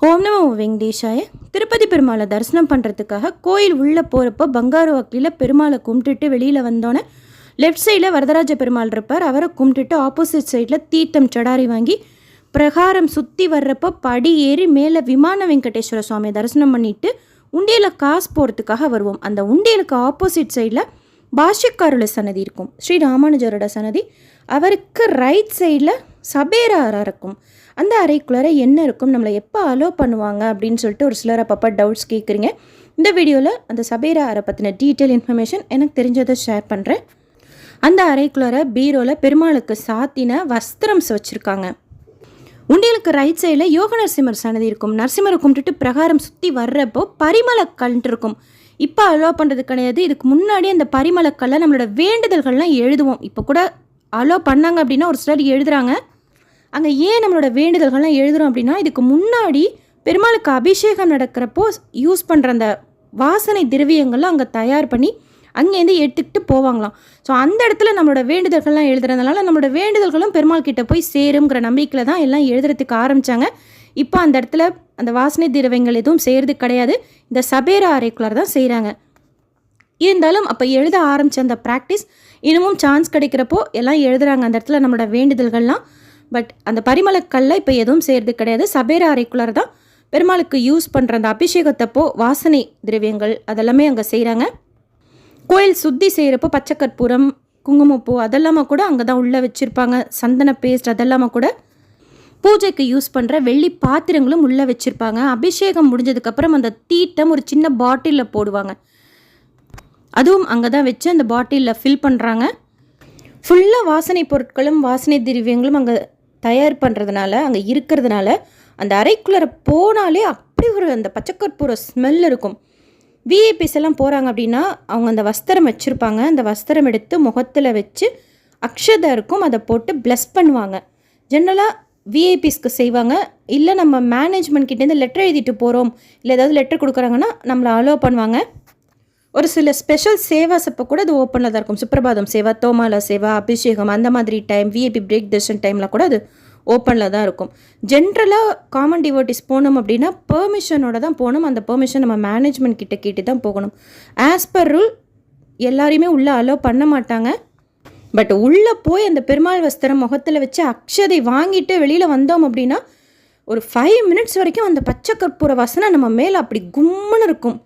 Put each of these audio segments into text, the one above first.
ஓம் நமோ வெங்கடேஷாய. திருப்பதி பெருமாளை தரிசனம் பண்ணுறதுக்காக கோயில் உள்ளே போகிறப்போ பங்காரு வக்கிலில் பெருமாளை கும்பிட்டுட்டு வெளியில் வந்தோன்னே லெஃப்ட் சைடில் வரதராஜ பெருமாள் இருப்பார். அவரை கும்பிட்டுட்டு ஆப்போசிட் சைடில் தீர்த்தம் சடாரி வாங்கி பிரகாரம் சுற்றி வர்றப்போ படி ஏறி மேலே விமான வெங்கடேஸ்வர சுவாமியை தரிசனம் பண்ணிவிட்டு உண்டியலில் காசு போகிறதுக்காக வருவோம். அந்த உண்டியலுக்கு ஆப்போசிட் சைடில் பாஷ்யக்காரோட சன்னதி இருக்கும், ஸ்ரீ ராமானுஜரோட சன்னதி. அவருக்கு ரைட் சைடில் சபேரா அறை இருக்கும். அந்த அறைக்குள்ளார என்ன இருக்கும், நம்மளை எப்போ அலோ பண்ணுவாங்க அப்படின்னு சொல்லிட்டு ஒரு சிலர் அப்பப்போ டவுட்ஸ் கேட்குறீங்க. இந்த வீடியோவில் அந்த சபேரா அறை பற்றின டீட்டெயில் இன்ஃபர்மேஷன் எனக்கு தெரிஞ்சதை ஷேர் பண்ணுறேன். அந்த அறைக்குள்ளார பீரோவில் பெருமாளுக்கு சாத்தின வஸ்திரம் வச்சுருக்காங்க. உண்டியலுக்கு ரைட் சைடில் யோக நரசிம்மர் சன்னதி இருக்கும். நரசிம்மரை கும்பிட்டுட்டு பிரகாரம் சுற்றி வர்றப்போ பரிமளக்கல் இருக்கும். இப்போ அலோ பண்ணுறது கிடையாது. இதுக்கு முன்னாடி அந்த பரிமளக்கல்லை நம்மளோட வேண்டுதல்கள்லாம் எழுதுவோம். இப்போ கூட அலோ பண்ணாங்க அப்படின்னா ஒரு சிலர் எழுதுகிறாங்க. அங்கே ஏன் நம்மளோட வேண்டுதல்கள்லாம் எழுதுகிறோம் அப்படின்னா, இதுக்கு முன்னாடி பெருமாளுக்கு அபிஷேகம் நடக்கிறப்போ யூஸ் பண்ணுற அந்த வாசனை திரவியங்கள்லாம் அங்கே தயார் பண்ணி அங்கேருந்து எடுத்துக்கிட்டு போவாங்களாம். ஸோ அந்த இடத்துல நம்மளோட வேண்டுதல்கள்லாம் எழுதுறதுனால நம்மளோட வேண்டுதல்களும் பெருமாள் கிட்ட போய் சேருங்கிற நம்பிக்கையில் தான் எல்லாம் எழுதுறதுக்கு ஆரம்பித்தாங்க. இப்போ அந்த இடத்துல அந்த வாசனை திரவியங்கள் எதுவும் செய்கிறது கிடையாது. இந்த சபேரா அறைக்குள்ளார் தான் செய்கிறாங்க. இருந்தாலும் அப்போ எழுத ஆரம்பித்த அந்த ப்ராக்டிஸ் இன்னமும் சான்ஸ் கிடைக்கிறப்போ எல்லாம் எழுதுகிறாங்க அந்த இடத்துல நம்மளோட வேண்டுதல்கள்லாம். பட் அந்த பரிமளக்கல்ல இப்போ எதுவும் செய்கிறது கிடையாது. சபேரா அறைக்குள்ளார தான் பெருமாளுக்கு யூஸ் பண்ணுற அந்த அபிஷேகத்தப்போ வாசனை திரவியங்கள் அதெல்லாமே அங்கே செய்கிறாங்க. கோயில் சுத்தி செய்கிறப்போ பச்சை கற்பூரம், குங்குமப்பூ அதெல்லாமா கூட அங்கே தான் உள்ளே வச்சுருப்பாங்க. சந்தன பேஸ்ட் அதெல்லாமா கூட பூஜைக்கு யூஸ் பண்ணுற வெள்ளி பாத்திரங்களும் உள்ளே வச்சுருப்பாங்க. அபிஷேகம் முடிஞ்சதுக்கப்புறம் அந்த தீட்டம் ஒரு சின்ன பாட்டிலில் போடுவாங்க. அதுவும் அங்கே தான் வச்சு அந்த பாட்டிலில் ஃபில் பண்ணுறாங்க. ஃபுல்லாக வாசனை பொருட்களும் வாசனை திரவியங்களும் அங்கே தயார் பண்ணுறதுனால அங்கே இருக்கிறதுனால அந்த அறைக்குள்ளே போனாலே அப்படி ஒரு அந்த பச்சைக்கற்பூர ஸ்மெல் இருக்கும். விஐபிஸ் எல்லாம் போகிறாங்க அப்படின்னா அவங்க அந்த வஸ்திரம் வச்சுருப்பாங்க. அந்த வஸ்திரம் எடுத்து முகத்தில் வச்சு அக்ஷதை இருக்கும், அதை போட்டு ப்ளஸ் பண்ணுவாங்க. ஜென்ரலாக விஐபிஸ்க்கு செய்வாங்க. இல்லை நம்ம மேனேஜ்மெண்ட் கிட்டேருந்து லெட்டர் எழுதிட்டு போகிறோம், இல்லை ஏதாவது லெட்டர் கொடுக்குறாங்கன்னா நம்மளை அலோவ் பண்ணுவாங்க. ஒரு சில ஸ்பெஷல் சேவாஸ் அப்போ கூட அது ஓப்பனில் தான் இருக்கும். சுப்ரபாதம் சேவா, தோமாலா சேவா, அபிஷேகம் அந்த மாதிரி டைம், விஐபி பிரேக் தர்ஷன் டைமில் கூட அது ஓப்பனில் தான் இருக்கும். ஜென்ரலாக காமன் டிவோட்டிஸ் போகணும் அப்படின்னா பெர்மிஷனோட தான் போகணும். அந்த பெர்மிஷன் நம்ம மேனேஜ்மெண்ட் கிட்ட கேட்டு தான் போகணும். ஆஸ் பர் ரூல் எல்லாரையுமே உள்ளே அலோவ் பண்ண மாட்டாங்க. பட் உள்ளே போய் அந்த பெருமாள் வஸ்திரம் முகத்தில் வச்சு அக்ஷதை வாங்கிட்டு வெளியில் வந்தோம் அப்படின்னா ஒரு 5 மினிட்ஸ் வரைக்கும் அந்த பச்சை கற்பூர வாசனை நம்ம மேலே அப்படி கும்முன்னு இருக்கும்.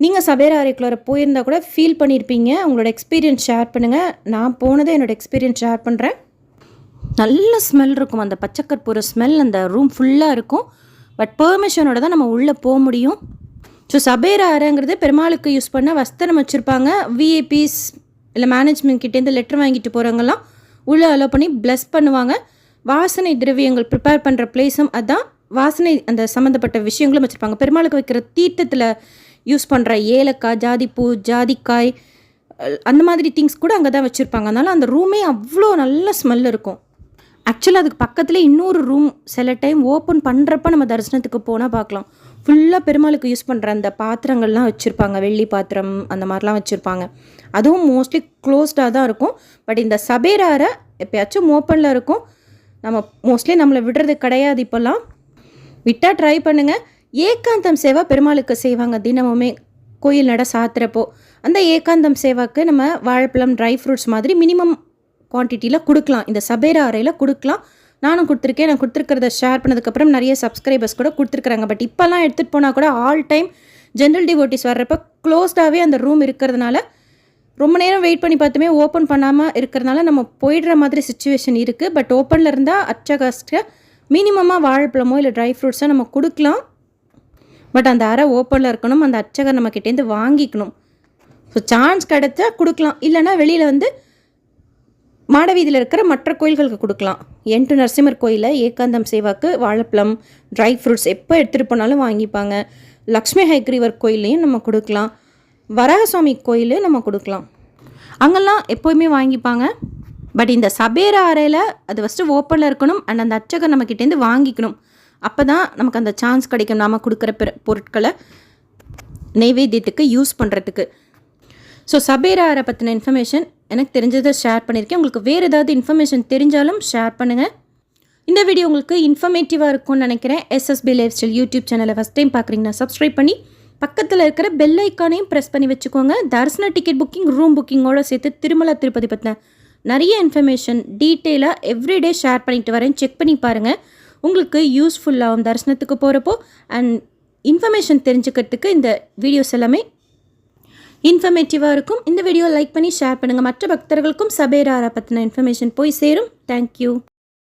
நீங்கள் சபேரா அறைக்குள்ளார போயிருந்தால் கூட ஃபீல் பண்ணியிருப்பீங்க. உங்களோட எக்ஸ்பீரியன்ஸ் ஷேர் பண்ணுங்கள். நான் போனதே என்னோடய எக்ஸ்பீரியன்ஸ் ஷேர் பண்ணுறேன். நல்ல ஸ்மெல் இருக்கும், அந்த பச்சைக்கற்பூர ஸ்மெல் அந்த ரூம் ஃபுல்லாக இருக்கும். பட் பெர்மிஷனோட தான் நம்ம உள்ளே போக முடியும். ஸோ சபேரா அறைங்கிறது பெருமாளுக்கு யூஸ் பண்ண வஸ்திரம் வச்சுருப்பாங்க. விஐபிஸ் இல்லை மேனேஜ்மெண்ட் கிட்டேருந்து லெட்டர் வாங்கிட்டு போகிறவங்கலாம் உள்ளே அலோவ் பண்ணி ப்ளஸ் பண்ணுவாங்க. வாசனை திரவியங்கள் ப்ரிப்பேர் பண்ணுற பிளேஸும் அதுதான். வாசனை அந்த சம்மந்தப்பட்ட விஷயங்களும் வச்சுருப்பாங்க. பெருமாளுக்கு வைக்கிற தீர்த்தத்தில் யூஸ் பண்ணுற ஏலக்காய், ஜாதிப்பூ, ஜாதிக்காய் அந்த மாதிரி திங்ஸ் கூட அங்கே தான் வச்சுருப்பாங்க. அதனால் அந்த ரூமே அவ்வளோ நல்ல ஸ்மெல் இருக்கும். ஆக்சுவலாக அதுக்கு பக்கத்தில் இன்னொரு ரூம் சில டைம் ஓப்பன் பண்ணுறப்ப நம்ம தரிசனத்துக்கு போனால் பார்க்கலாம். ஃபுல்லாக பெருமாளுக்கு யூஸ் பண்ணுற அந்த பாத்திரங்கள்லாம் வச்சுருப்பாங்க. வெள்ளி பாத்திரம் அந்த மாதிரிலாம் வச்சுருப்பாங்க. அதுவும் மோஸ்ட்லி க்ளோஸ்டாக தான் இருக்கும். பட் இந்த சபேரா அறை எப்போயாச்சும் ஓப்பனில் இருக்கும். நம்ம மோஸ்ட்லி நம்மளை விடுறது கிடையாது. இப்போல்லாம் விட்டால் ட்ரை பண்ணுங்கள். ஏகாந்தம் சேவா பெருமாளுக்கு செய்வாங்க தினமுமே கோயில் நட சாத்துறப்போ. அந்த ஏகாந்தம் சேவாக்கு நம்ம வாழைப்பழம், ட்ரை ஃப்ரூட்ஸ் மாதிரி மினிமம் குவான்டிட்டியில் கொடுக்கலாம். இந்த சபேரா அறையில் கொடுக்கலாம். நானும் கொடுத்துருக்கேன். நான் கொடுத்துருக்கிறத ஷேர் பண்ணதுக்கப்புறம் நிறைய சப்ஸ்கிரைபர்ஸ் கூட கொடுத்துருக்குறாங்க. பட் இப்போல்லாம் எடுத்துகிட்டு போனால் கூட ஆல் டைம் ஜென்ரல் டிவோட்டிஸ் வர்றப்போ க்ளோஸ்டாகவே அந்த ரூம் இருக்கிறதுனால ரொம்ப நேரம் வெயிட் பண்ணி பார்த்துமே ஓப்பன் பண்ணாமல் இருக்கிறதுனால நம்ம போயிடுற மாதிரி சுச்சுவேஷன் இருக்குது. பட் ஓப்பனில் இருந்தால் அச்சகாஸ்ட்டாக மினிமமாக வாழைப்பழமோ இல்லை ட்ரை ஃப்ரூட்ஸோ நம்ம கொடுக்கலாம். பட் அந்த அறை ஓப்பனில் இருக்கணும். அந்த அர்ச்சகர் நம்ம கிட்டேருந்து வாங்கிக்கணும். ஸோ சான்ஸ் கிடைச்சா கொடுக்கலாம். இல்லைனா வெளியில் வந்து மாடவீதியில் இருக்கிற மற்ற கோயில்களுக்கு கொடுக்கலாம். என் நரசிம்மர் கோயிலில் ஏகாந்தம் சேவாக்கு வாழைப்பழம், ட்ரை ஃப்ரூட்ஸ் எப்போ எடுத்துகிட்டு போனாலும் வாங்கிப்பாங்க. லக்ஷ்மி ஹைக்ரீவர் கோயிலையும் நம்ம கொடுக்கலாம். வரகசுவாமி கோயிலையும் நம்ம கொடுக்கலாம். அங்கெல்லாம் எப்போயுமே வாங்கிப்பாங்க. பட் இந்த சபேரா அறையில் அது ஃபஸ்ட்டு ஓப்பனில் இருக்கணும். அண்ட் அந்த அர்ச்சகர் நம்ம கிட்டேருந்து வாங்கிக்கணும். அப்போ தான் நமக்கு அந்த சான்ஸ் கிடைக்கும் நாம் கொடுக்குற பொருட்களை நெய்வேத்தியத்துக்கு யூஸ் பண்ணுறதுக்கு. ஸோ சபேரா அறை பற்றின இன்ஃபர்மேஷன் எனக்கு தெரிஞ்சதை ஷேர் பண்ணியிருக்கேன். உங்களுக்கு வேறு ஏதாவது இன்ஃபர்மேஷன் தெரிஞ்சாலும் ஷேர் பண்ணுங்கள். இந்த வீடியோ உங்களுக்கு இன்ஃபர்மேட்டிவாக இருக்கும்னு நினைக்கிறேன். எஸ்எஸ்பி லைஃப் ஸ்டைல் யூடியூப் சேனலை ஃபஸ்ட் டைம் பார்க்குறீங்கன்னா சப்ஸ்கிரைப் பண்ணி பக்கத்தில் இருக்கிற பெல் ஐக்கானையும் ப்ரெஸ் பண்ணி வச்சுக்கோங்க. தரிசன டிக்கெட் புக்கிங், ரூம் புக்கிங்கோடு சேர்த்து திருமலா திருப்பதி பற்றின நிறைய இன்ஃபர்மேஷன் டீட்டெயிலாக எவ்ரிடே ஷேர் பண்ணிட்டு வரேன். செக் பண்ணி பாருங்கள், உங்களுக்கு யூஸ்ஃபுல்லாகும் தரிசனத்துக்கு போகிறப்போ. அண்ட் இன்ஃபர்மேஷன் தெரிஞ்சுக்கிறதுக்கு இந்த வீடியோஸ் எல்லாமே இன்ஃபர்மேட்டிவாக இருக்கும். இந்த வீடியோ லைக் பண்ணி ஷேர் பண்ணுங்கள். மற்ற பக்தர்களுக்கும் சபேராரை பற்றின இன்ஃபர்மேஷன் போய் சேரும். தேங்க்யூ.